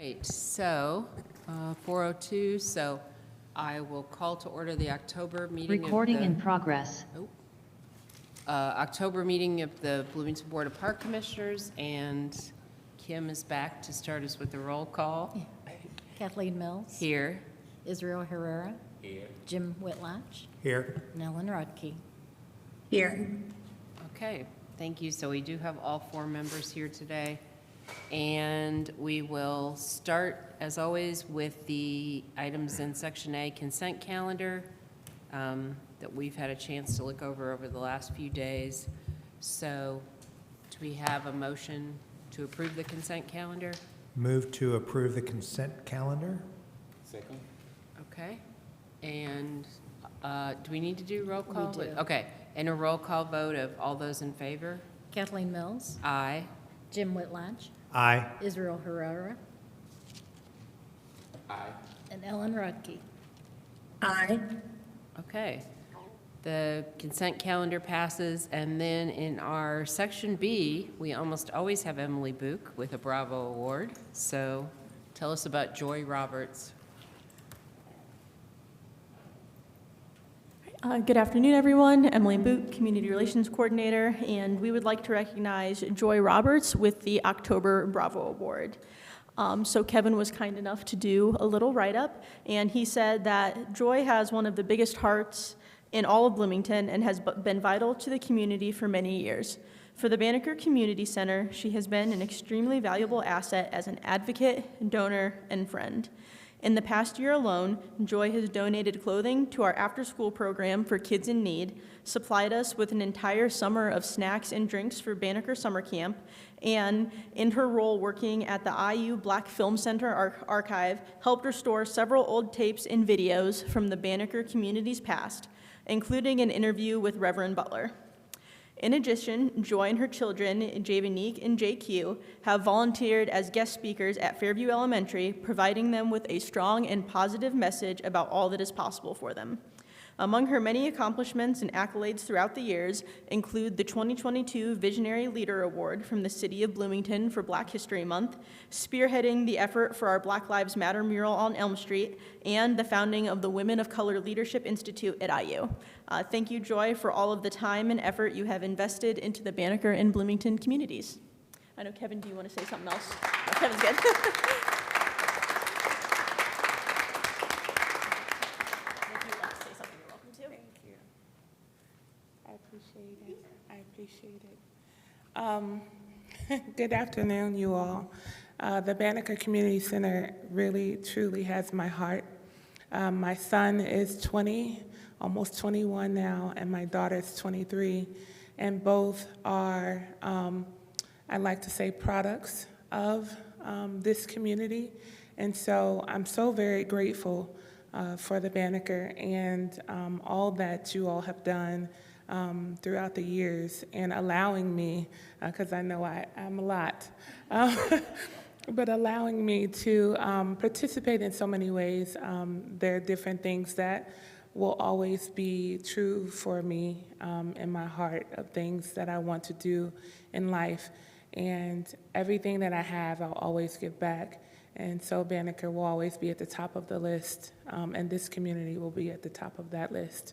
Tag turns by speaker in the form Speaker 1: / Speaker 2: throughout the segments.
Speaker 1: Right, so 4:02, so I will call to order the October meeting
Speaker 2: Recording
Speaker 1: of the,
Speaker 2: in progress.
Speaker 1: October meeting of the Bloomington Board of Park Commissioners, and Kim is back to start us with the roll call.
Speaker 3: Kathleen Mills.
Speaker 1: Here.
Speaker 3: Israel Herrera.
Speaker 4: Here.
Speaker 3: Jim Whitlatch.
Speaker 4: Here.
Speaker 3: And Ellen Rodkey.
Speaker 5: Here.
Speaker 1: Okay, thank you. So we do have all four members here today. And we will start, as always, with the items in Section A consent calendar that we've had a chance to look over the last few days. So do we have a motion to approve the consent calendar?
Speaker 4: Move to approve the consent calendar.
Speaker 6: Second.
Speaker 1: Okay. And do we need to do roll call?
Speaker 3: We do.
Speaker 1: Okay. And a roll call vote of all those in favor?
Speaker 3: Kathleen Mills.
Speaker 1: Aye.
Speaker 3: Jim Whitlatch.
Speaker 4: Aye.
Speaker 3: Israel Herrera.
Speaker 6: Aye.
Speaker 3: And Ellen Rodkey.
Speaker 5: Aye.
Speaker 1: Okay. The consent calendar passes, and then in our Section B, we almost always have Emily Book with a Bravo Award. So tell us about Joy Roberts.
Speaker 7: Good afternoon, everyone. Emily Boot, Community Relations Coordinator, and we would like to recognize Joy Roberts with the October Bravo Award. So Kevin was kind enough to do a little write-up, and he said that Joy has one of the biggest hearts in all of Bloomington and has been vital to the community for many years. For the Banneker Community Center, she has been an extremely valuable asset as an advocate, donor, and friend. In the past year alone, Joy has donated clothing to our after-school program for kids in need, supplied us with an entire summer of snacks and drinks for Banneker Summer Camp, and in her role working at the IU Black Film Center Archive, helped restore several old tapes and videos from the Banneker community's past, including an interview with Reverend Butler. In addition, Joy and her children, Javanique and JQ, have volunteered as guest speakers at Fairview Elementary, providing them with a strong and positive message about all that is possible for them. Among her many accomplishments and accolades throughout the years include the 2022 Visionary Leader Award from the City of Bloomington for Black History Month, spearheading the effort for our Black Lives Matter mural on Elm Street, and the founding of the Women of Color Leadership Institute at IU. Thank you, Joy, for all of the time and effort you have invested into the Banneker and Bloomington communities. I know, Kevin, do you want to say something else? Oh, Kevin's good.
Speaker 8: I appreciate it. Good afternoon, you all. The Banneker Community Center really, truly has my heart. My son is 20, almost 21 now, and my daughter is 23, and both are, I like to say, products of this community. And so I'm so very grateful for the Banneker and all that you all have done throughout the years, and allowing me, because I know I'm a lot, but allowing me to participate in so many ways. There are different things that will always be true for me in my heart, of things that I want to do in life. And everything that I have, I'll always give back. And so Banneker will always be at the top of the list, and this community will be at the top of that list.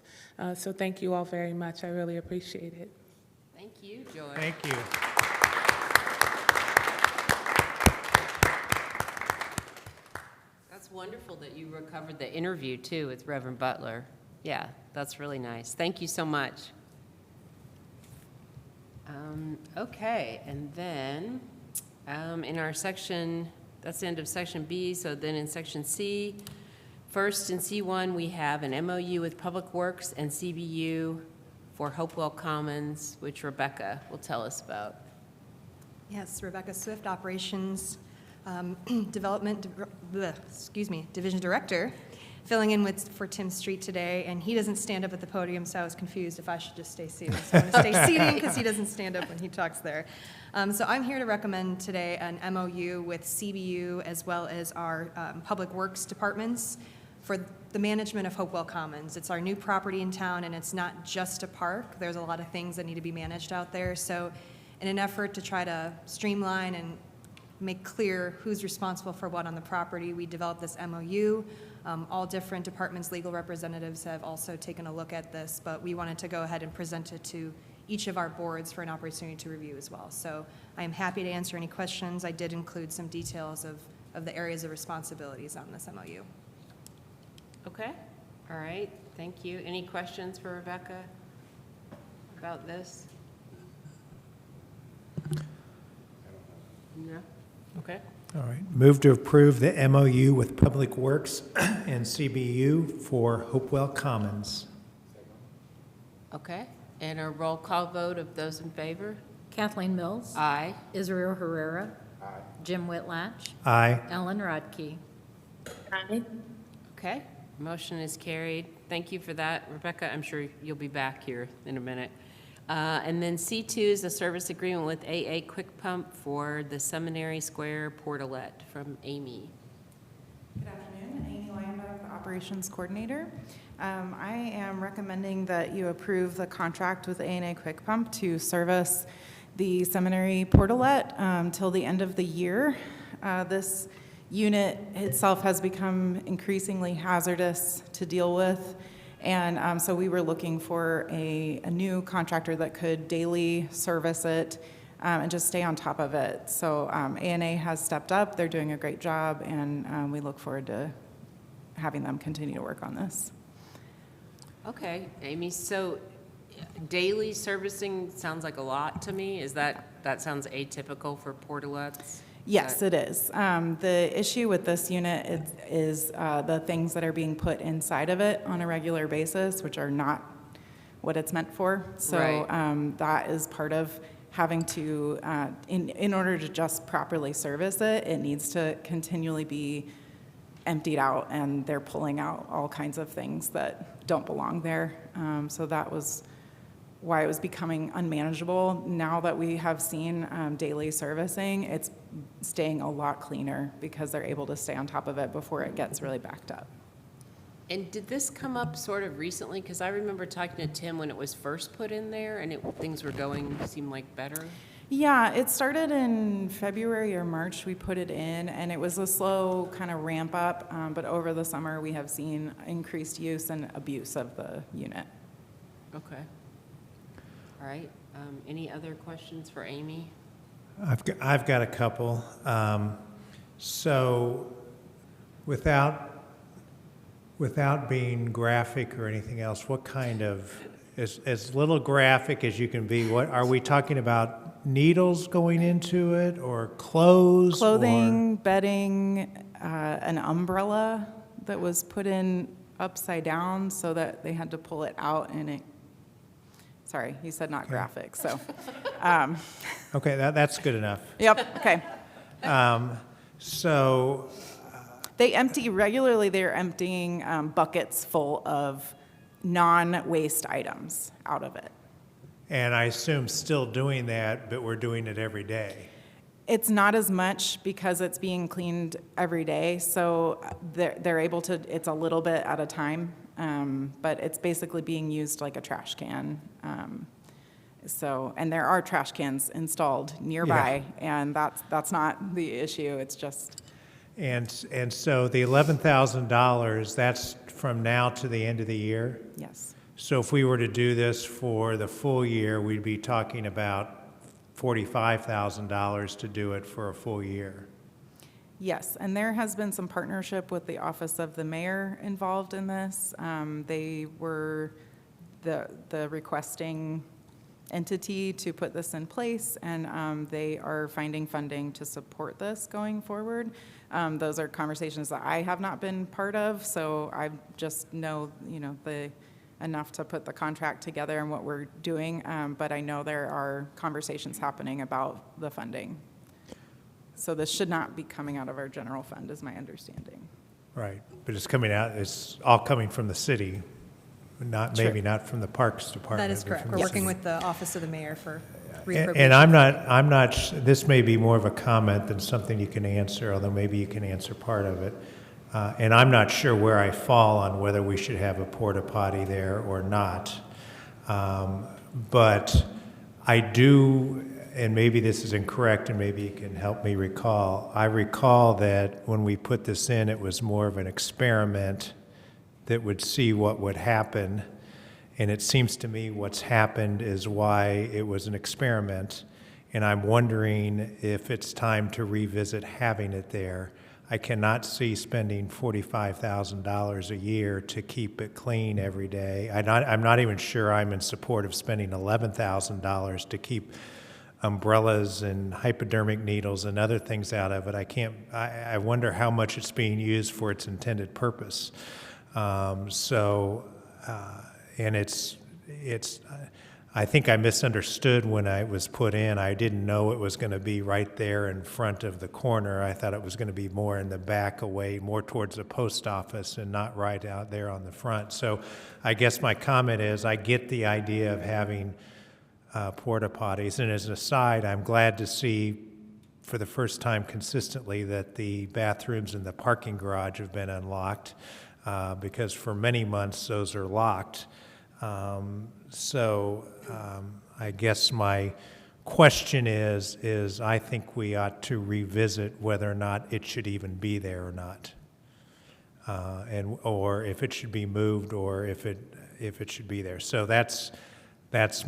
Speaker 8: So thank you all very much. I really appreciate it.
Speaker 1: Thank you, Joy.
Speaker 4: Thank you.
Speaker 1: That's wonderful that you recovered the interview, too, with Reverend Butler. Yeah, that's really nice. Thank you so much. Okay, and then in our section, that's the end of Section B, so then in Section C, first in C1, we have an MOU with Public Works and CBU for Hopewell Commons, which Rebecca will tell us about.
Speaker 5: Yes, Rebecca Swift, Operations Division Director, filling in for Tim Street today, and he doesn't stand up at the podium, so I was confused if I should just stay seated. So I'm going to stay seated because he doesn't stand up when he talks there. So I'm here to recommend today an MOU with CBU as well as our Public Works departments for the management of Hopewell Commons. It's our new property in town, and it's not just a park. There's a lot of things that need to be managed out there. So in an effort to try to streamline and make clear who's responsible for what on the property. We developed this MOU. All different departments, legal representatives have also taken a look at this, but we wanted to go ahead and present it to each of our boards for an opportunity to review as well. So I am happy to answer any questions. I did include some details of the areas of responsibilities on this MOU.
Speaker 1: Okay, all right, thank you. Any questions for Rebecca about this? No? Okay.
Speaker 4: All right. Move to approve the MOU with Public Works and CBU for Hopewell Commons.
Speaker 1: Okay, and a roll call vote of those in favor?
Speaker 3: Kathleen Mills.
Speaker 1: Aye.
Speaker 3: Israel Herrera. Jim Whitlatch.
Speaker 4: Aye.
Speaker 3: Ellen Rodkey.
Speaker 1: Okay, motion is carried. Thank you for that, Rebecca. I'm sure you'll be back here in a minute. And then C2 is a service agreement with AA Quick Pump for the Seminary Square Portalette from Amy.
Speaker 2: Good afternoon, Amy Weinberg, the Operations Coordinator. I am recommending that you approve the contract with A&A Quick Pump to service the Seminary Portalette till the end of the year. This unit itself has become increasingly hazardous to deal with, and so we were looking for a new contractor that could daily service it and just stay on top of it. So A&A has stepped up. They're doing a great job, and we look forward to having them continue to work on this.
Speaker 1: Okay, Amy, so daily servicing sounds like a lot to me. That sounds atypical for portalettes?
Speaker 2: Yes, it is. The issue with this unit is the things that are being put inside of it on a regular basis, which are not what it's meant for. So
Speaker 1: Right.
Speaker 2: That is part of having to, in order to just properly service it, it needs to continually be emptied out, and they're pulling out all kinds of things that don't belong there. So that was why it was becoming unmanageable. Now that we have seen daily servicing, it's staying a lot cleaner because they're able to stay on top of it before it gets really backed up.
Speaker 1: And did this come up sort of recently? Because I remember talking to Tim when it was first put in there and things were going, seemed like better.
Speaker 2: Yeah, it started in February or March. We put it in, and it was a slow kind of ramp up, but over the summer we have seen increased use and abuse of the unit.
Speaker 1: Okay. All right. Any other questions for Amy?
Speaker 4: I've got a couple. So without being graphic or anything else, what kind of, as little graphic as you can be, what are we talking about? Needles going into it, or clothes?
Speaker 2: Clothing, bedding, an umbrella that was put in upside down so that they had to pull it out, and it, sorry, you said not graphic, so.
Speaker 4: Okay, that's good enough.
Speaker 2: Yep, okay.
Speaker 4: So,
Speaker 2: They empty, regularly they're emptying buckets full of non-waste items out of it.
Speaker 4: and I assume still doing that, but we're doing it every day.
Speaker 2: It's not as much because it's being cleaned every day, so they're able to, it's a little bit at a time, but it's basically being used like a trash can. So, and there are trash cans installed nearby, and that's not the issue, it's just.
Speaker 4: And so the $11,000, that's from now to the end of the year?
Speaker 2: Yes.
Speaker 4: So if we were to do this for the full year, we'd be talking about $45,000 to do it for a full year.
Speaker 2: Yes, and there has been some partnership with the Office of the Mayor involved in this. They were the requesting entity to put this in place, and they are finding funding to support this going forward. Those are conversations that I have not been part of, so I just know, enough to put the contract together and what we're doing, but I know there are conversations happening about the funding. So this should not be coming out of our general fund, is my understanding.
Speaker 4: Right, but it's all coming from the city, maybe not from the Parks Department.
Speaker 5: That is
Speaker 4: but
Speaker 5: correct.
Speaker 4: from
Speaker 5: We're
Speaker 4: the
Speaker 5: working
Speaker 4: city.
Speaker 5: with the Office of the Mayor for
Speaker 4: And
Speaker 5: reappropriation.
Speaker 4: I'm not, this may be more of a comment than something you can answer, although maybe you can answer part of it. And I'm not sure where I fall on whether we should have a porta potty there or not. But I do, and maybe this is incorrect, and maybe you can help me recall. I recall that when we put this in, it was more of an experiment that would see what would happen. And it seems to me what's happened is why it was an experiment. And I'm wondering if it's time to revisit having it there. I cannot see spending $45,000 a year to keep it clean every day. I'm not even sure I'm in support of spending $11,000 to keep umbrellas and hypodermic needles and other things out of it. I wonder how much it's being used for its intended purpose. And I think I misunderstood when I was put in. I didn't know it was going to be right there in front of the corner. I thought it was going to be more in the back away, more towards the post office and not right out there on the front. So I guess my comment is I get the idea of having porta potties. And as an aside, I'm glad to see for the first time consistently that the bathrooms in the parking garage have been unlocked because for many months those are locked. I guess my question is I think we ought to revisit whether or not it should even be there or not, or if it should be moved, or if it should be there. So that's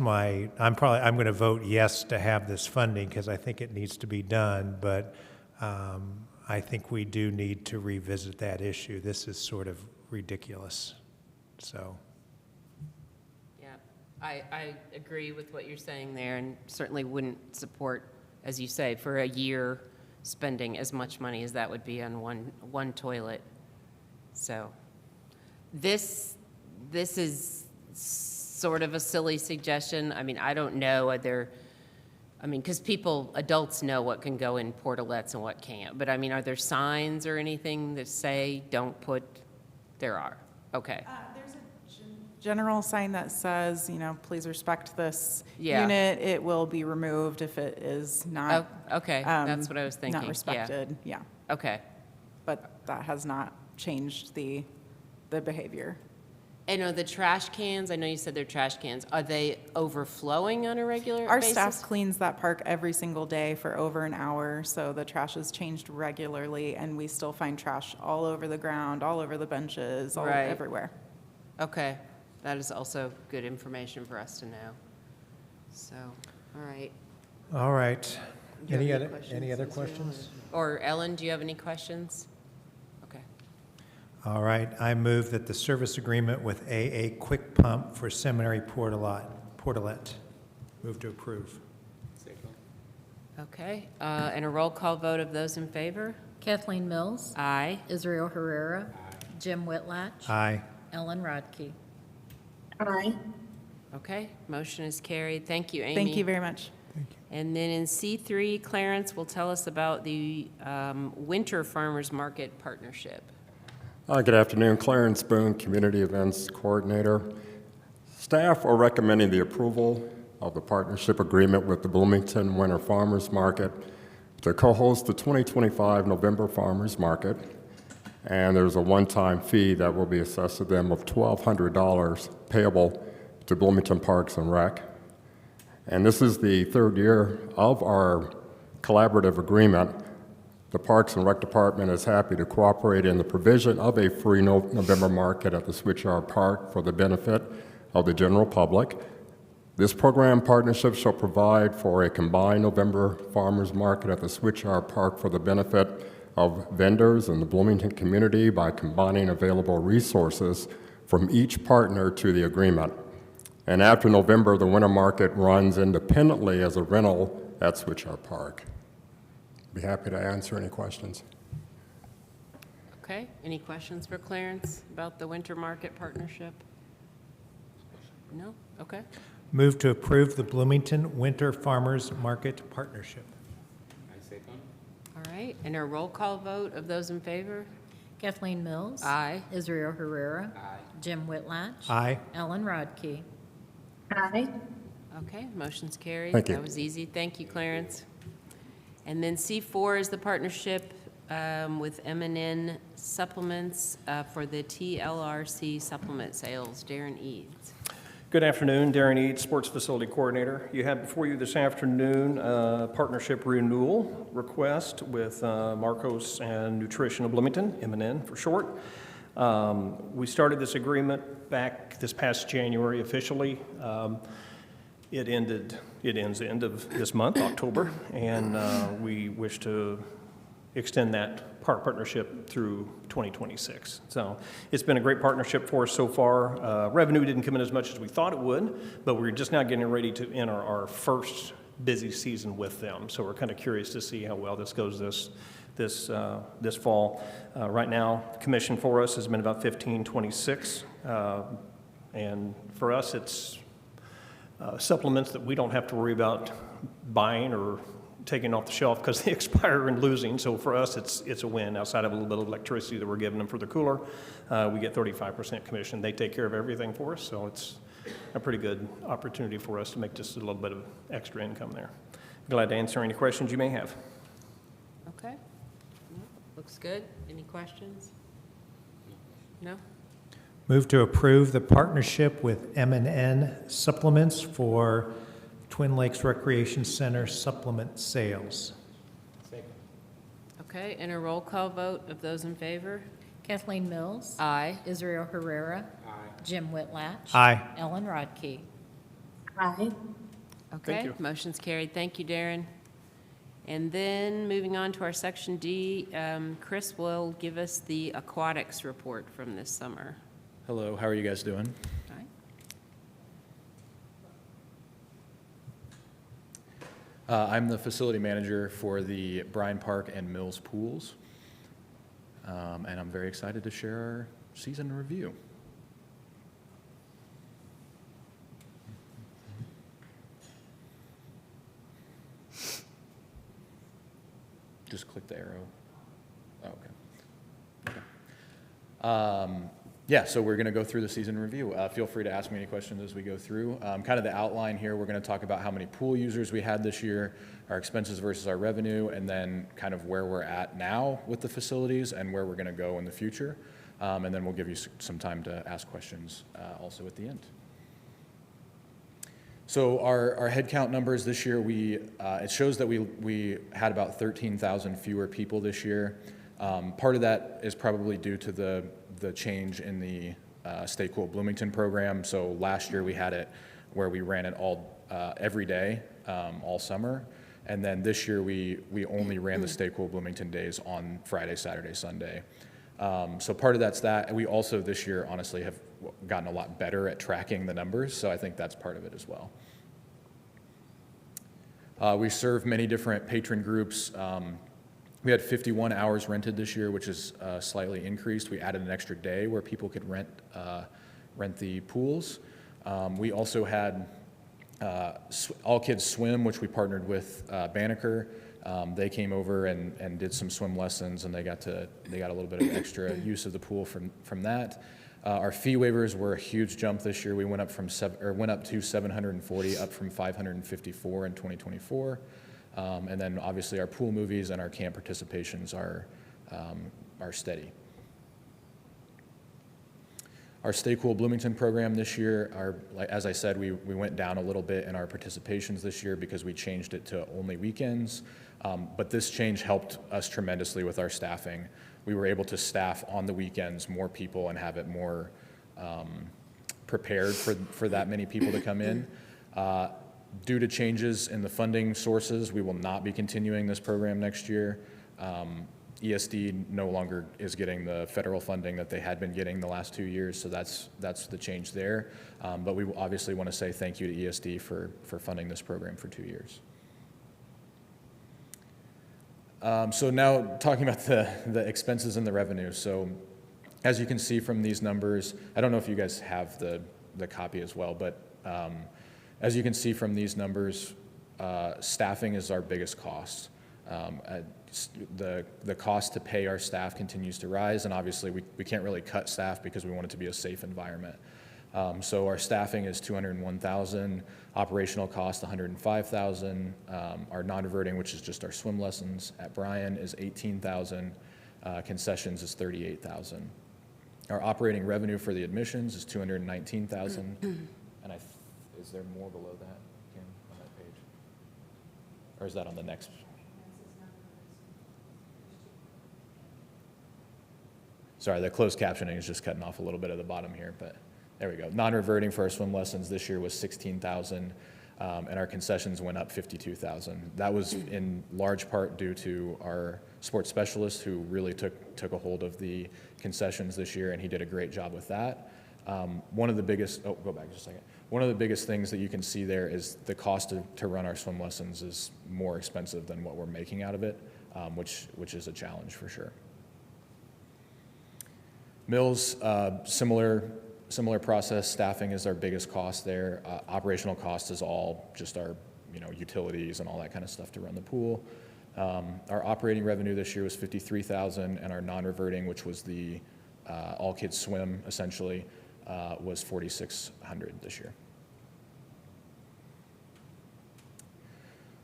Speaker 4: my. I'm going to vote yes to have this funding because I think it needs to be done, but I think we do need to revisit that issue. This is sort of ridiculous. So.
Speaker 1: I agree with what you're saying there, and certainly wouldn't support, as you say, for a year spending as much money as that would be on one toilet. So this is sort of a silly suggestion. I mean, I don't know because adults know what can go in portalettes and what can't. But I mean, are there signs or anything that say don't put? There are. Okay.
Speaker 2: There's a general sign that says, please respect this
Speaker 1: Yeah.
Speaker 2: unit. It will be removed if it is not.
Speaker 1: Oh, okay. That's what I was thinking.
Speaker 2: Not respected, yeah.
Speaker 1: Okay.
Speaker 2: But that has not changed the behavior.
Speaker 1: And are the trash cans, I know you said they're trash cans, are they overflowing on a regular
Speaker 2: Our
Speaker 1: basis?
Speaker 2: staff cleans that park every single day for over an hour, so the trash is changed regularly, and we still find trash all over the ground, all over the benches,
Speaker 1: Right.
Speaker 2: everywhere.
Speaker 1: Okay. That is also good information for us to know. So, all right.
Speaker 4: All right.
Speaker 1: Do you have
Speaker 4: Any other
Speaker 1: Israel,
Speaker 4: questions?
Speaker 1: Or Ellen, do you have any questions? Okay.
Speaker 4: All right, I move that the service agreement with AA Quick Pump for Seminary Portalette. Move to approve.
Speaker 1: Okay, and a roll call vote of those in favor?
Speaker 3: Kathleen Mills.
Speaker 1: Aye.
Speaker 3: Israel Herrera. Jim Whitlatch.
Speaker 4: Aye.
Speaker 3: Ellen Rodkey.
Speaker 1: Okay, motion is carried. Thank you, Amy.
Speaker 2: Thank you very much.
Speaker 1: And then in C3, Clarence will tell us about the Winter Farmers Market Partnership.
Speaker 6: Good afternoon, Clarence Boone, Community Events Coordinator. Staff are recommending the approval of the partnership agreement with the Bloomington Winter Farmers Market to co-host the 2025 November Farmers Market. And there's a one-time fee that will be assessed to them of $1,200 payable to Bloomington Parks and Rec. And this is the third year of our collaborative agreement. The Parks and Rec Department is happy to cooperate in the provision of a free November market at the Switchyard Park for the benefit of the general public. This program partnership shall provide for a combined November farmers market at the Switchyard Park for the benefit of vendors in the Bloomington community by combining available resources from each partner to the agreement. And after November, the winter market runs independently as a rental at Switchyard Park. Be happy to answer any questions.
Speaker 1: Okay, any questions for Clarence about the Winter Market Partnership? No? Okay.
Speaker 4: Move to approve the Bloomington Winter Farmers Market Partnership.
Speaker 1: All right, and a roll call vote of those in favor?
Speaker 3: Kathleen Mills.
Speaker 1: Aye.
Speaker 3: Israel Herrera. Jim Whitlatch.
Speaker 4: Aye.
Speaker 3: Ellen Rodkey.
Speaker 1: Okay, motion's carried.
Speaker 6: Thank you.
Speaker 1: That was easy. Thank you, Clarence. And then C4 is the partnership with M&N Supplements for the TLRC supplement sales. Darren Eads.
Speaker 9: Good afternoon, Darren Eads, Sports Facility Coordinator. You have before you this afternoon a partnership renewal request with Marcos and Nutrition of Bloomington, M&N for short. We started this agreement back this past January officially. It ends the end of this month, October, and we wish to extend that partnership through 2026. So it's been a great partnership for us so far. Revenue didn't come in as much as we thought it would, but we're just now getting ready to enter our first busy season with them. So we're kind of curious to see how well this goes this fall. Right now, the commission for us has been about 15.26, and for us, it's supplements that we don't have to worry about buying or taking off the shelf because they expire and losing. So for us, it's a win. Outside of a little bit of electricity that we're giving them for the cooler, we get 35% commission. They take care of everything for us, so it's a pretty good opportunity for us to make just a little bit of extra income there. Glad to answer any questions you may have.
Speaker 1: Okay. Looks good. Any questions? No?
Speaker 4: Move to approve the partnership with M&N Supplements for Twin Lakes Recreation Center supplement sales.
Speaker 1: Okay, and a roll call vote of those in favor?
Speaker 3: Kathleen Mills.
Speaker 1: Aye.
Speaker 3: Israel Herrera. Jim Whitlatch.
Speaker 4: Aye.
Speaker 3: Ellen Rodkey.
Speaker 1: Okay,
Speaker 9: you.
Speaker 1: motion's carried. Thank you, Darren. And then moving on to our section D, Chris will give us the aquatics report from this summer.
Speaker 10: Hello, how are you guys doing?
Speaker 1: All right.
Speaker 10: I'm the facility manager for the Bryan Park and Mills pools, and I'm very excited to share our season review. Just click the arrow. Oh, okay. Yeah, so we're going to go through the season review. Feel free to ask me any questions as we go through. Kind of the outline here, we're going to talk about how many pool users we had this year, our expenses versus our revenue, and then kind of where we're at now with the facilities and where we're going to go in the future. And then we'll give you some time to ask questions also at the end. So our headcount numbers this year, it shows that we had about 13,000 fewer people this year. Part of that is probably due to the change in the Stay Cool Bloomington program. So last year we had it where we ran it every day, all summer. And then this year we only ran the Stay Cool Bloomington days on Friday, Saturday, Sunday. So part of that's that. And we also this year honestly have gotten a lot better at tracking the numbers. So I think that's part of it as well. We serve many different patron groups. We had 51 hours rented this year, which is slightly increased. We added an extra day where people could rent the pools. We also had All Kids Swim, which we partnered with Banneker. They came over and did some swim lessons, and they got a little bit of extra use of the pool from that. Our fee waivers were a huge jump this year. We went up to 740, up from 554 in 2024. And then obviously our pool movies and our camp participations are steady. Our Stay Cool Bloomington program this year, as I said, we went down a little bit in our participations this year because we changed it to only weekends. But this change helped us tremendously with our staffing. We were able to staff on the weekends more people and have it more prepared for that many people to come in. Due to changes in the funding sources, we will not be continuing this program next year. ESD no longer is getting the federal funding that they had been getting the last 2 years, so that's the change there. But we obviously want to say thank you to ESD for funding this program for 2 years. So now talking about the expenses and the revenue. So as you can see from these numbers, I don't know if you guys have the copy as well, but as you can see from these numbers, staffing is our biggest cost. The cost to pay our staff continues to rise, and obviously we can't really cut staff because we want it to be a safe environment. So our staffing is $201,000, operational cost $105,000. Our non-diverting, which is just our swim lessons at Bryan, is $18,000. Concessions is $38,000. Our operating revenue for the admissions is $219,000, and I Is there more below that, Kim, on that page? Or is that on the next? Sorry, the closed captioning is just cutting off a little bit at the bottom here, but there we go. Non-reverting for our swim lessons this year was 16,000, and our concessions went up 52,000. That was in large part due to our sports specialist who really took a hold of the concessions this year, and he did a great job with that. One of the biggest, go back just a second. One of the biggest things that you can see there is the cost to run our swim lessons is more expensive than what we're making out of it, which is a challenge for sure. Mills, similar process. Staffing is our biggest cost there. Operational cost is all just our, utilities and all that kind of stuff to run the pool. Our operating revenue this year was $53,000, and our non-reverting, which was the all kids swim essentially, was $4,600 this year.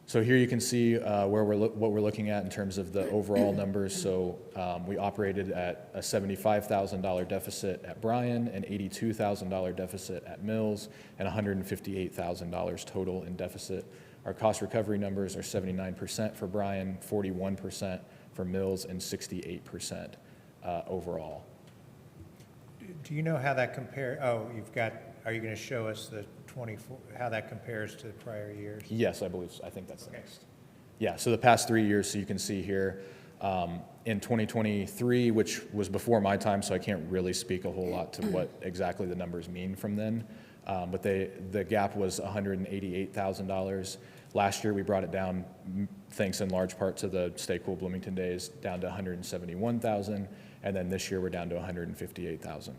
Speaker 10: So here you can see what we're looking at in terms of the overall numbers. So we operated at a $75,000 deficit at Bryan, an $82,000 deficit at Mills, and $158,000 total in deficit. Our cost recovery numbers are 79% for Bryan, 41% for Mills, and 68% overall.
Speaker 4: Do you know how that compares? Oh, are you going to show us the 24, how that compares to the prior years?
Speaker 10: Yes, I believe so. I think that's the next. Yeah, so the past 3 years, so you can see here, in 2023, which was before my time, so I can't really speak a whole lot to what exactly the numbers mean from then, but the gap was $188,000. Last year, we brought it down, thanks in large part to the Stay Cool Bloomington days, down to $171,000, and then this year we're down to $158,000.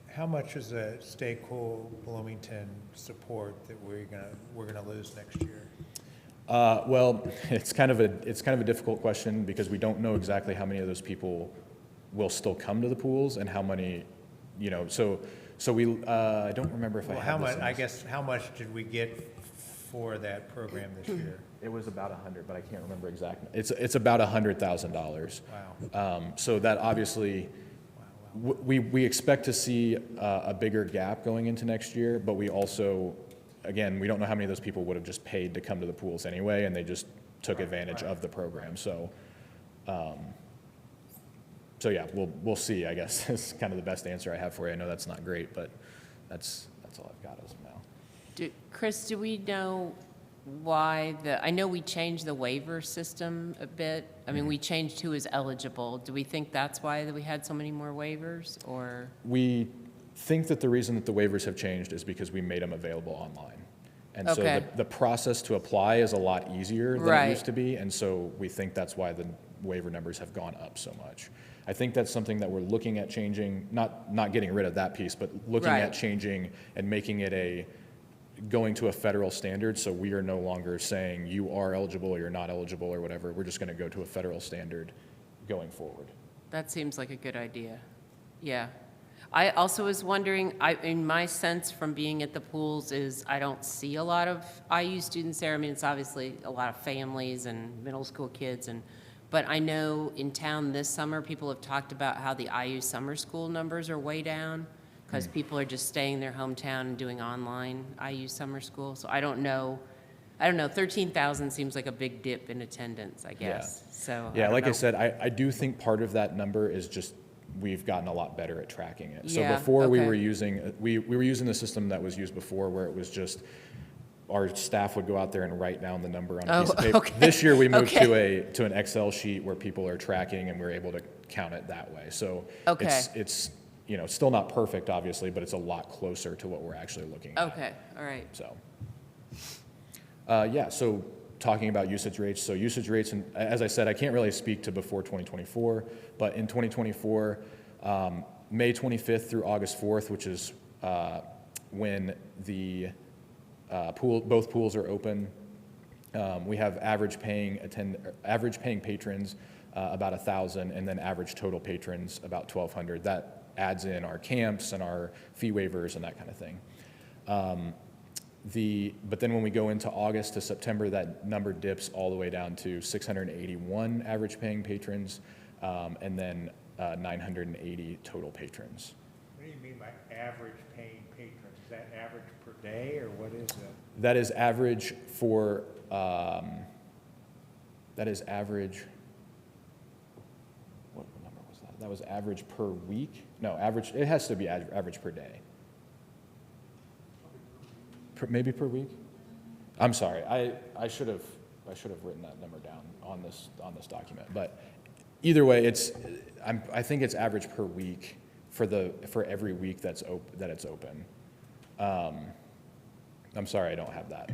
Speaker 4: How much is the Stay Cool Bloomington support that we're gonna lose next year?
Speaker 10: Well, it's kind of a difficult question because we don't know exactly how many of those people will still come to the pools and how many, So we I don't remember if I have this.
Speaker 4: I guess how much did we get for that program this year?
Speaker 10: It was about 100, but I can't remember exactly. It's about $100,000.
Speaker 4: Wow.
Speaker 10: So that obviously. We expect to see a bigger gap going into next year, but we also, again, we don't know how many of those people would have just paid to come to the pools anyway, and they just took advantage of the program. So, yeah, we'll see. I guess is kind of the best answer I have for you. I know that's not great, but that's all I've got as of now.
Speaker 1: Chris, do we know why I know we changed the waiver system a bit. I mean, we changed who is eligible. Do we think that's why that we had so many more waivers, or?
Speaker 10: We think that the reason that the waivers have changed is because we made them available online. And so the process to apply is a lot easier than it used to be, and so we think that's why the waiver numbers have gone up so much. I think that's something that we're looking at changing, not getting rid of that piece, but looking at changing and making it going to a federal standard, so we are no longer saying you are eligible or you're not eligible or whatever. We're just going to go to a federal standard going forward.
Speaker 1: That seems like a good idea. Yeah. I also was wondering, in my sense from being at the pools is I don't see a lot of IU students there. I mean, it's obviously a lot of families and middle school kids, but I know in town this summer, people have talked about how the IU summer school numbers are way down, because people are just staying in their hometown and doing online IU summer school. So I don't know, 13,000 seems like a big dip in attendance, I guess.
Speaker 10: Yeah.
Speaker 1: So
Speaker 10: yeah, like I said, I do think part of that number is just we've gotten a lot better at tracking it. So before we were using the system that was used before, where it was just our staff would go out there and write down the number on a piece of paper.
Speaker 1: Okay.
Speaker 10: This year we moved to an Excel sheet where people are tracking, and we're able to count it that way. So it's still not perfect, obviously, but it's a lot closer to what we're actually looking at.
Speaker 1: Okay, all right.
Speaker 10: So, so talking about usage rates. So usage rates, and as I said, I can't really speak to before 2024, but in 2024, May 25th through August 4th, which is when the both pools are open, we have average paying patrons about 1,000, and then average total patrons about 1,200. That adds in our camps and our fee waivers and that kind of thing. But then when we go into August to September, that number dips all the way down to 681 average paying patrons, and then 980 total patrons.
Speaker 4: do you mean by average paying patrons? Is that average per day, or what is it?
Speaker 10: That is average for, what number was that? That was average per week? No, average, it has to be average per day. Maybe per week? I'm sorry, I should have written that number down on this document. But either way, I think it's average per week for every week that it's open. I'm sorry, I don't have that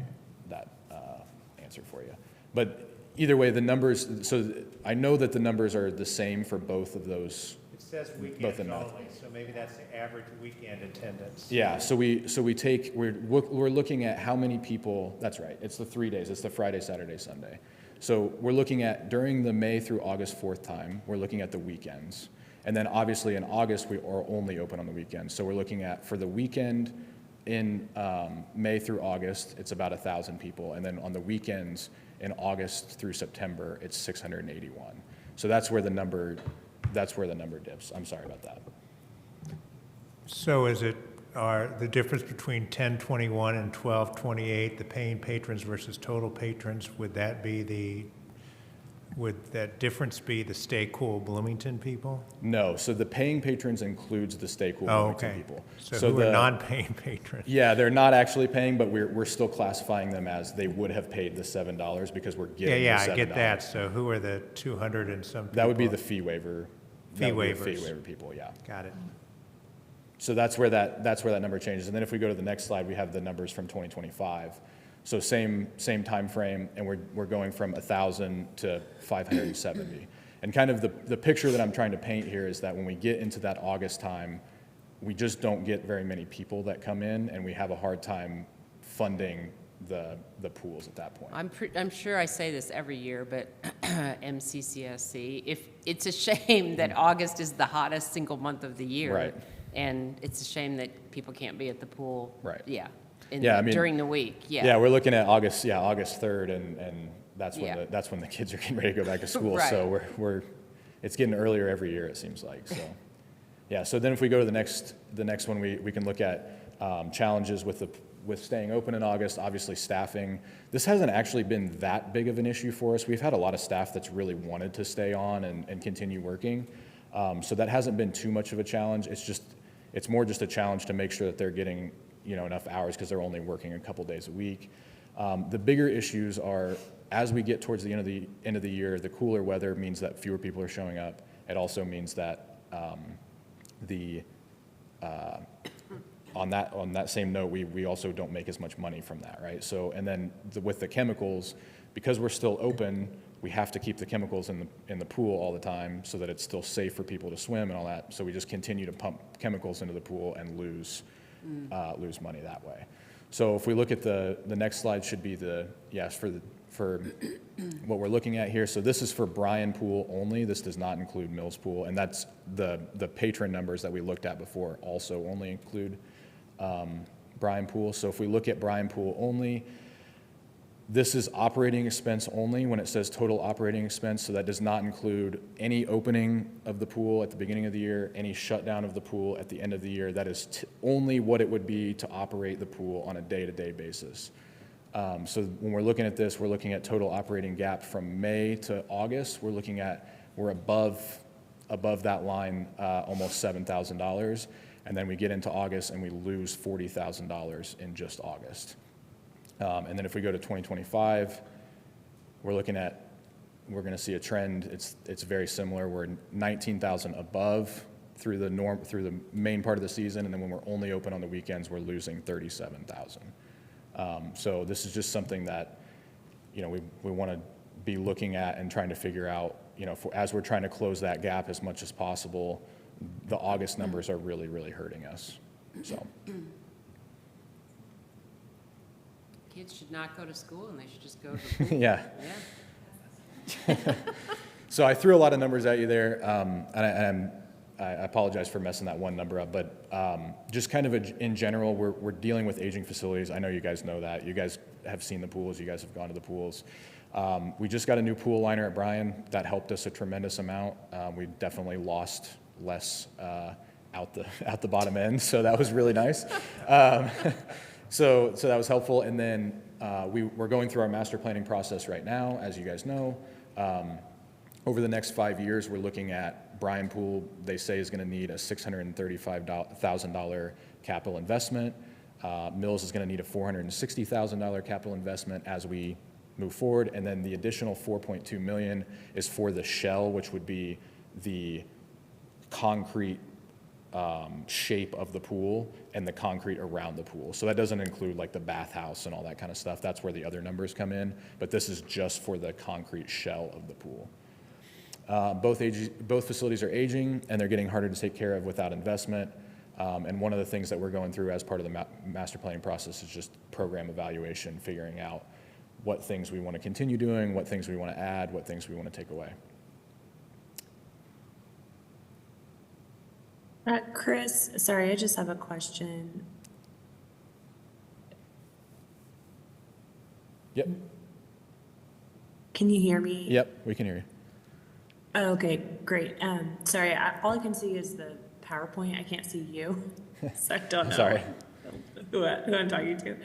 Speaker 10: answer for you. But either way, the numbers, so I know that the numbers are the same for both of those.
Speaker 4: It says
Speaker 10: Both
Speaker 4: weekends
Speaker 10: in
Speaker 4: only,
Speaker 10: math.
Speaker 4: so maybe that's the average weekend attendance.
Speaker 10: Yeah, so we're looking at how many people, that's right, it's the 3 days, it's the Friday, Saturday, Sunday. So we're looking at, during the May through August 4th time, we're looking at the weekends. And then obviously in August, we are only open on the weekends. So we're looking at, for the weekend in May through August, it's about 1,000 people. And then on the weekends in August through September, it's 681. So that's where the number dips. I'm sorry about that.
Speaker 4: So are the difference between 1021 and 1228, the paying patrons versus total patrons, would that difference be the Stay Cool Bloomington people?
Speaker 10: No, so the paying patrons includes the Stay Cool
Speaker 4: Oh,
Speaker 10: Bloomington
Speaker 4: okay.
Speaker 10: people.
Speaker 4: So who are non-paying patrons?
Speaker 10: Yeah, they're not actually paying, but we're still classifying them as they would have paid the $7 because we're giving
Speaker 4: Yeah,
Speaker 10: the $7.
Speaker 4: I get that. So who are the 200 and some people?
Speaker 10: That would be the fee waiver. That would be the
Speaker 4: waivers.
Speaker 10: Fee waiver people, yeah.
Speaker 4: Got it.
Speaker 10: So that's where that number changes. And then if we go to the next slide, we have the numbers from 2025. So same time frame, and we're going from 1,000 to 570. And kind of the picture that I'm trying to paint here is that when we get into that August time, we just don't get very many people that come in, and we have a hard time funding the pools at that point.
Speaker 1: I'm sure I say this every year, but MCCSC, if it's a shame that August is the hottest single month of the year.
Speaker 10: Right.
Speaker 1: And it's a shame that people can't be at the pool.
Speaker 10: Right.
Speaker 1: Yeah.
Speaker 10: Yeah, I mean,
Speaker 1: during the week, yeah.
Speaker 10: Yeah, we're looking at August 3rd, and that's when
Speaker 1: Yeah.
Speaker 10: that's when the kids are getting ready to go back to school.
Speaker 1: Right.
Speaker 10: So it's getting earlier every year, it seems like. So, yeah. So then if we go to the next one, we can look at challenges with staying open in August. Obviously, staffing. This hasn't actually been that big of an issue for us. We've had a lot of staff that's really wanted to stay on and continue working. So that hasn't been too much of a challenge. It's more just a challenge to make sure that they're getting enough hours because they're only working a couple days a week. The bigger issues are as we get towards the end of the year, the cooler weather means that fewer people are showing up. It also means that on that same note, we also don't make as much money from that, right? So, and then with the chemicals, because we're still open, we have to keep the chemicals in the pool all the time so that it's still safe for people to swim and all that. So we just continue to pump chemicals into the pool and lose money that way. So if we look at the next slide, should be for what we're looking at here. So this is for Bryan Pool only. This does not include Mills Pool, and that's the patron numbers that we looked at before also only include Bryan Pool. So if we look at Bryan Pool only, this is operating expense only when it says total operating expense, so that does not include any opening of the pool at the beginning of the year, any shutdown of the pool at the end of the year. That is only what it would be to operate the pool on a day-to-day basis. So when we're looking at this, we're looking at total operating gap from May to August. We're above that line, almost $7,000, and then we get into August and we lose $40,000 in just August. And then if we go to 2025, we're going to see a trend. It's very similar. We're 19,000 above through the main part of the season, and then when we're only open on the weekends, we're losing 37,000. So this is just something that we want to be looking at and trying to figure out. As we're trying to close that gap as much as possible, the August numbers are really, really hurting us. So.
Speaker 1: Kids should not go to school and they should just go to the pool.
Speaker 10: Yeah.
Speaker 1: Yeah.
Speaker 10: So I threw a lot of numbers at you there, and I apologize for messing that one number up, but just kind of in general, we're dealing with aging facilities. I know you guys know that. You guys have seen the pools. You guys have gone to the pools. We just got a new pool liner at Bryan. That helped us a tremendous amount. We definitely lost less out the bottom end, so that was really nice. So that was helpful. And then we're going through our master planning process right now, as you guys know. Over the next 5 years, we're looking at Bryan Pool, they say, is going to need a $635,000 capital investment. Mills is going to need a $460,000 capital investment as we move forward. And then the additional $4.2 million is for the shell, which would be the concrete shape of the pool and the concrete around the pool. So that doesn't include like the bathhouse and all that kind of stuff. That's where the other numbers come in. But this is just for the concrete shell of the pool. Both facilities are aging, and they're getting harder to take care of without investment. And one of the things that we're going through as part of the master planning process is just program evaluation, figuring out what things we want to continue doing, what things we want to add, what things we want to take away.
Speaker 11: Chris, sorry, I just have a question.
Speaker 10: Yep.
Speaker 11: Can you hear me?
Speaker 10: Yep, we can hear you.
Speaker 11: Oh, okay, great. Sorry, all I can see is the PowerPoint. I can't see you, so I don't know
Speaker 10: Sorry.
Speaker 11: who I'm talking to.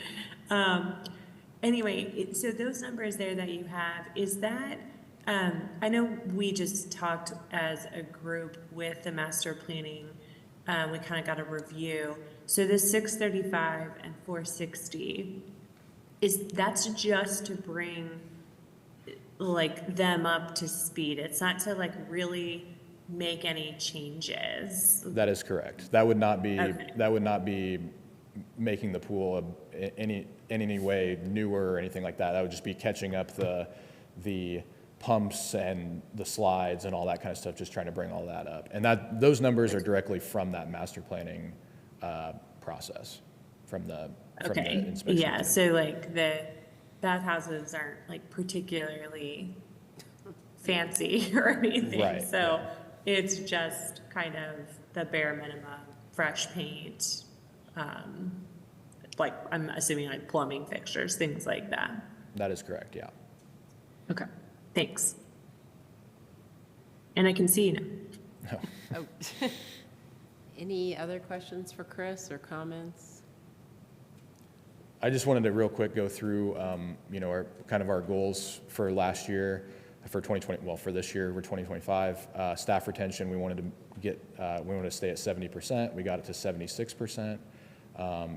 Speaker 11: Anyway, so those numbers there that you have, is that, I know we just talked as a group with the master planning, we kind of got a review. So the 635 and 460, that's just to bring like them up to speed. It's not to like really make any changes.
Speaker 10: That is correct. That would not be
Speaker 11: Okay.
Speaker 10: that would not be making the pool in any way newer or anything like that. That would just be catching up the pumps and the slides and all that kind of stuff, just trying to bring all that up. And those numbers are directly from that master planning process, from the inspection.
Speaker 11: Yeah,
Speaker 10: team.
Speaker 11: so like the bathhouses aren't like particularly fancy or anything.
Speaker 10: Right,
Speaker 11: So it's just kind of the bare minimum, fresh paint, like I'm assuming like plumbing fixtures, things like that.
Speaker 10: That is correct, yeah.
Speaker 11: Okay, thanks. And I can see you now.
Speaker 1: Oh. Any other questions for Chris or comments?
Speaker 10: I just wanted to real quick go through, our goals for last year, for 2020. Well, for this year, we're 2025. Staff retention, we wanted to stay at 70%. We got it to 76%.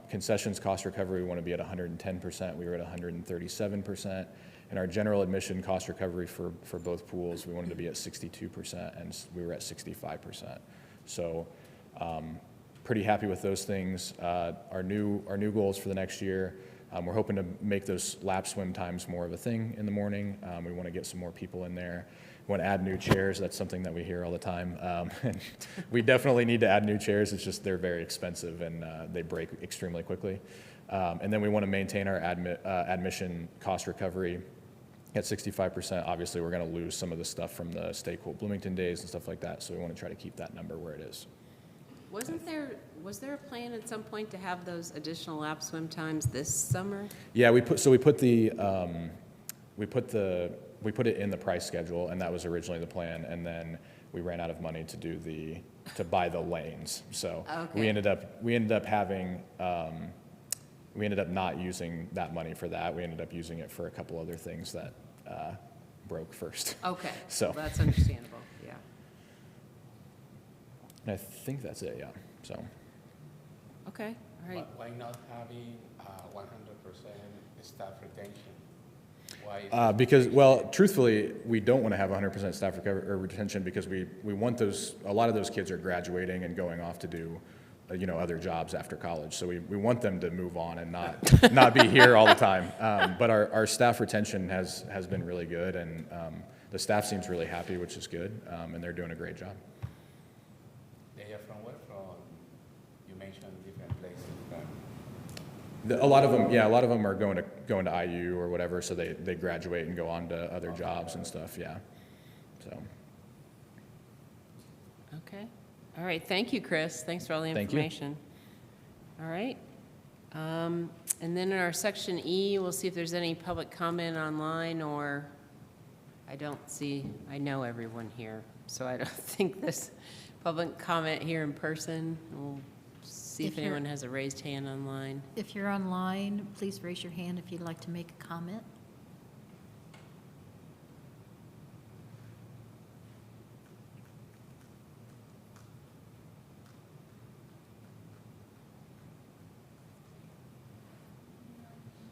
Speaker 10: Concessions cost recovery, we want to be at 110%. We were at 137%. And our general admission cost recovery for both pools, we wanted to be at 62%, and we were at 65%. So. Pretty happy with those things. Our new goals for the next year, we're hoping to make those lap swim times more of a thing in the morning. We want to get some more people in there. We want to add new chairs. That's something that we hear all the time. And we definitely need to add new chairs. It's just they're very expensive and they break extremely quickly. And then we want to maintain our admission cost recovery at 65%. Obviously, we're going to lose some of the stuff from the Stay Cool Bloomington days and stuff like that. So we want to try to keep that number where it is.
Speaker 1: Was there a plan at some point to have those additional lap swim times this summer?
Speaker 10: Yeah, we put it in the price schedule, and that was originally the plan, and then we ran out of money to buy the lanes. So
Speaker 1: Okay.
Speaker 10: we ended up not using that money for that. We ended up using it for a couple other things that broke first.
Speaker 1: Okay,
Speaker 10: So-
Speaker 1: that's understandable, yeah.
Speaker 10: And I think that's it, yeah, so.
Speaker 1: Okay, all right.
Speaker 12: Why not having 100% staff retention? Why?
Speaker 10: Because, well, truthfully, we don't want to have 100% staff retention because we want a lot of those kids are graduating and going off to do, other jobs after college. So we want them to move on and not be here all the time. But our staff retention has been really good, and the staff seems really happy, which is good, and they're doing a great job.
Speaker 12: They are from where? You mentioned different places.
Speaker 10: A lot of them are going to IU or whatever, so they graduate and go on to other jobs and stuff, yeah. So,
Speaker 1: Okay, all right, thank you, Chris. Thanks for all the
Speaker 10: Thank you.
Speaker 1: information. All right. And then in our section E, we'll see if there's any public comment online or I know everyone here, so I don't think this public comment here in person. We'll see if
Speaker 3: If you're-
Speaker 1: anyone has a raised hand online.
Speaker 3: If you're online, please raise your hand if you'd like to make a comment.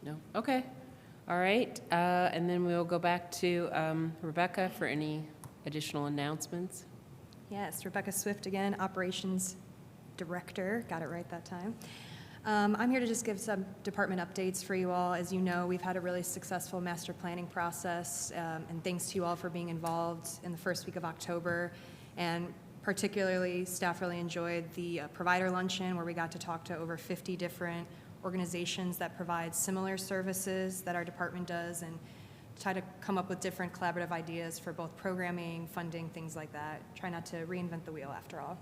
Speaker 1: No? Okay. All right. And then we'll go back to Rebecca for any additional announcements.
Speaker 5: Yes, Rebecca Swift again, Operations Director. Got it right that time. I'm here to just give some department updates for you all. As you know, we've had a really successful master planning process, and thanks to you all for being involved in the first week of October. And particularly, staff really enjoyed the provider luncheon, where we got to talk to over 50 different organizations that provide similar services that our department does, and try to come up with different collaborative ideas for both programming, funding, things like that. Try not to reinvent the wheel after all.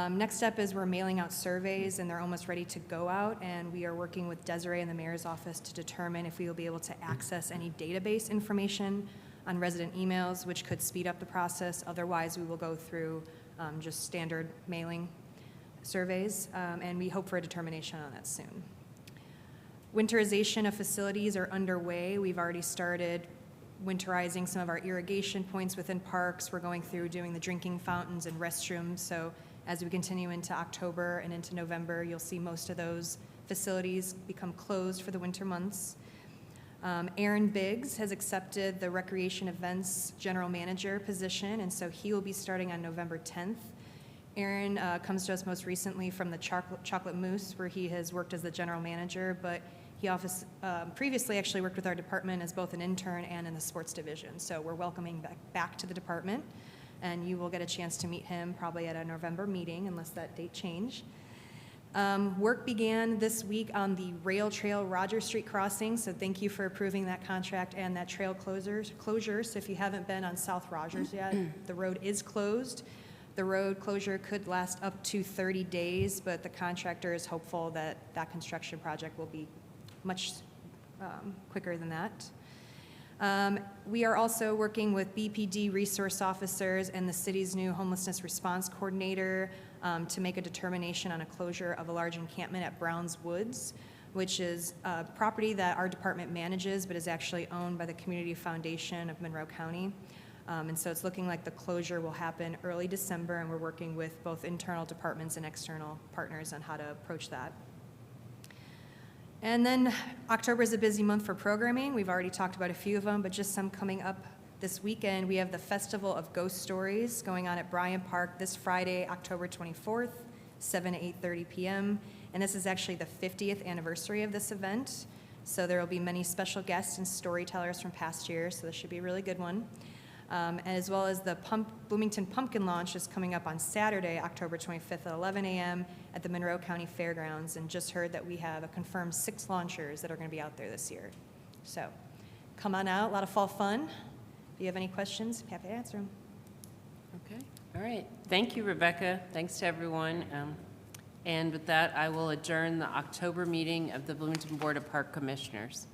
Speaker 5: Next step is we're mailing out surveys, and they're almost ready to go out, and we are working with Desiree in the mayor's office to determine if we will be able to access any database information on resident emails, which could speed up the process. Otherwise, we will go through just standard mailing surveys, and we hope for a determination on that soon. Winterization of facilities are underway. We've already started winterizing some of our irrigation points within parks. We're going through doing the drinking fountains and restrooms. So as we continue into October and into November, you'll see most of those facilities become closed for the winter months. Aaron Biggs has accepted the Recreation Events General Manager position, and so he will be starting on November 10th. Aaron comes to us most recently from the Chocolate Mousse, where he has worked as the general manager, but he previously actually worked with our department as both an intern and in the sports division. So we're welcoming back to the department, and you will get a chance to meet him probably at a November meeting, unless that date changed. Work began this week on the Rail Trail Rogers Street crossing, so thank you for approving that contract and that trail closure. So if you haven't been on South Rogers yet, the road is closed. The road closure could last up to 30 days, but the contractor is hopeful that that construction project will be much quicker than that. We are also working with BPD resource officers and the city's new homelessness response coordinator to make a determination on a closure of a large encampment at Browns Woods, which is a property that our department manages but is actually owned by the Community Foundation of Monroe County. And so it's looking like the closure will happen early December, and we're working with both internal departments and external partners on how to approach that. And then October is a busy month for programming. We've already talked about a few of them, but just some coming up this weekend. We have the Festival of Ghost Stories going on at Bryant Park this Friday, October 24th, 7 to 8:30 p.m. And this is actually the 50th anniversary of this event. So there will be many special guests and storytellers from past years, so this should be a really good one. As well as the Bloomington Pumpkin Launch is coming up on Saturday, October 25th at 11 a.m. at the Monroe County Fairgrounds, and just heard that we have a confirmed 6 launchers that are going to be out there this year. So come on out, a lot of fall fun. If you have any questions, happy to answer them.
Speaker 1: Okay. All right. Thank you, Rebecca. Thanks to everyone. And with that, I will adjourn the October meeting of the Bloomington Board of Park Commissioners.